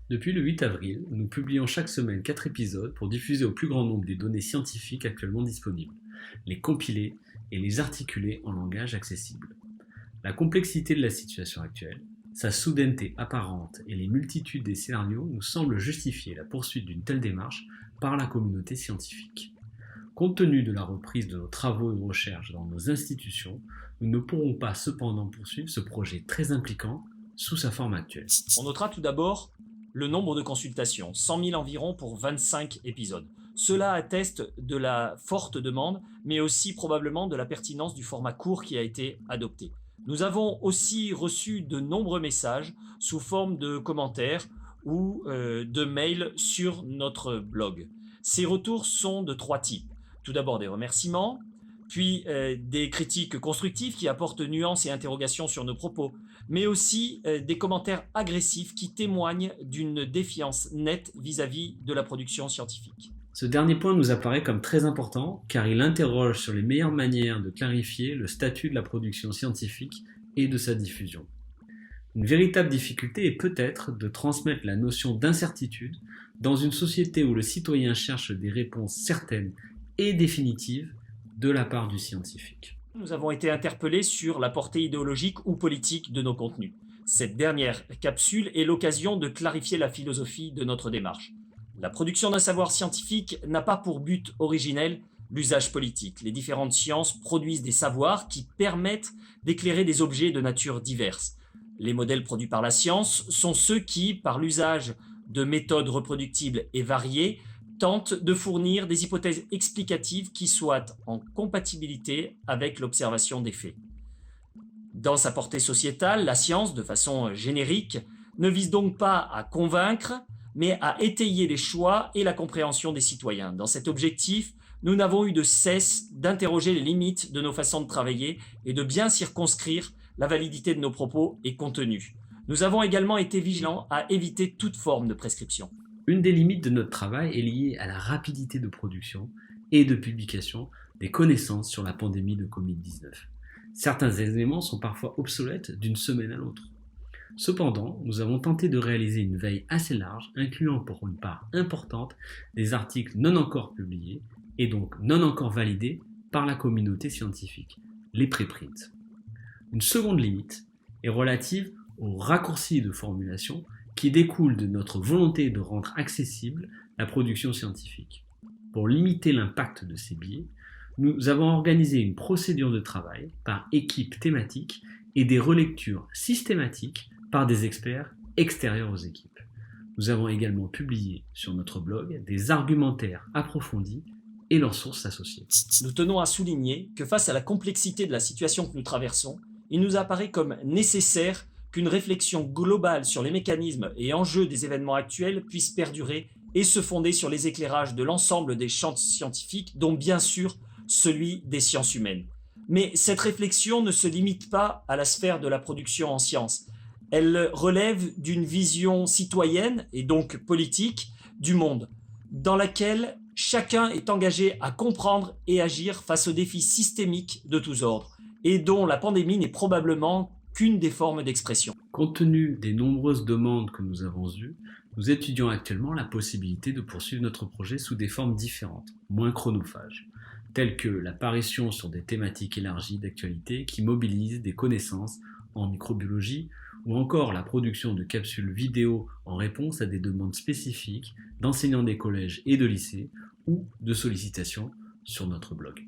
Depuis le 8 avril, nous publions chaque semaine 4 épisodes pour diffuser au plus grand nombre des données scientifiques actuellement disponibles, les compiler et les articuler en langage accessible. La complexité de la situation actuelle, sa soudaineté apparente et les multitudes des scénarios nous semblent justifier la poursuite d'une telle démarche par la communauté scientifique. Compte tenu de la reprise de nos travaux de recherche dans nos institutions, nous ne pourrons pas cependant poursuivre ce projet très impliquant sous sa forme actuelle. On notera tout d'abord le nombre de consultations, 100 000 environ pour 25 épisodes. Cela atteste de la forte demande, mais aussi probablement de la pertinence du format court qui a été adopté. Nous avons aussi reçu de nombreux messages sous forme de commentaires ou de mails sur notre blog. Ces retours sont de 3 types. Tout d'abord des remerciements, puis des critiques constructives qui apportent nuances et interrogations sur nos propos, mais aussi des commentaires agressifs qui témoignent d'une défiance nette vis-à-vis de la production scientifique. Ce dernier point nous apparaît comme très important car il interroge sur les meilleures manières de clarifier le statut de la production scientifique et de sa diffusion. Une véritable difficulté est peut-être de transmettre la notion d'incertitude dans une société où le citoyen cherche des réponses certaines et définitives de la part du scientifique. Nous avons été interpellés sur la portée idéologique ou politique de nos contenus. Cette dernière capsule est l'occasion de clarifier la philosophie de notre démarche. La production d'un savoir scientifique n'a pas pour but originel l'usage politique. Les différentes sciences produisent des savoirs qui permettent d'éclairer des objets de nature diverse. Les modèles produits par la science sont ceux qui, par l'usage de méthodes reproductibles et variées, tentent de fournir des hypothèses explicatives qui soient en compatibilité avec l'observation des faits. Dans sa portée sociétale, la science, de façon générique, ne vise donc pas à convaincre, mais à étayer les choix et la compréhension des citoyens. Dans cet objectif, nous n'avons eu de cesse d'interroger les limites de nos façons de travailler et de bien circonscrire la validité de nos propos et contenus. Nous avons également été vigilants à éviter toute forme de prescription. Une des limites de notre travail est liée à la rapidité de production et de publication des connaissances sur la pandémie de Covid-19. Certains éléments sont parfois obsolètes d'une semaine à l'autre. Cependant, nous avons tenté de réaliser une veille assez large, incluant pour une part importante des articles non encore publiés et donc non encore validés par la communauté scientifique, les préprints. Une seconde limite est relative aux raccourcis de formulation qui découlent de notre volonté de rendre accessible la production scientifique. Pour limiter l'impact de ces biais, nous avons organisé une procédure de travail par équipe thématique et des relectures systématiques par des experts extérieurs aux équipes. Nous avons également publié sur notre blog des argumentaires approfondis et leurs sources associées. Nous tenons à souligner que face à la complexité de la situation que nous traversons, il nous apparaît comme nécessaire qu'une réflexion globale sur les mécanismes et enjeux des événements actuels puisse perdurer et se fonder sur les éclairages de l'ensemble des champs scientifiques, dont bien sûr celui des sciences humaines. Mais cette réflexion ne se limite pas à la sphère de la production en sciences. Elle relève d'une vision citoyenne et donc politique du monde, dans laquelle chacun est engagé à comprendre et agir face aux défis systémiques de tous ordres, et dont la pandémie n'est probablement qu'une des formes d'expression. Compte tenu des nombreuses demandes que nous avons eues, nous étudions actuellement la possibilité de poursuivre notre projet sous des formes différentes, moins chronophages, telles que l'apparition sur des thématiques élargies d'actualité qui mobilisent des connaissances en microbiologie, ou encore la production de capsules vidéo en réponse à des demandes spécifiques d'enseignants des collèges et de lycées, ou de sollicitations sur notre blog.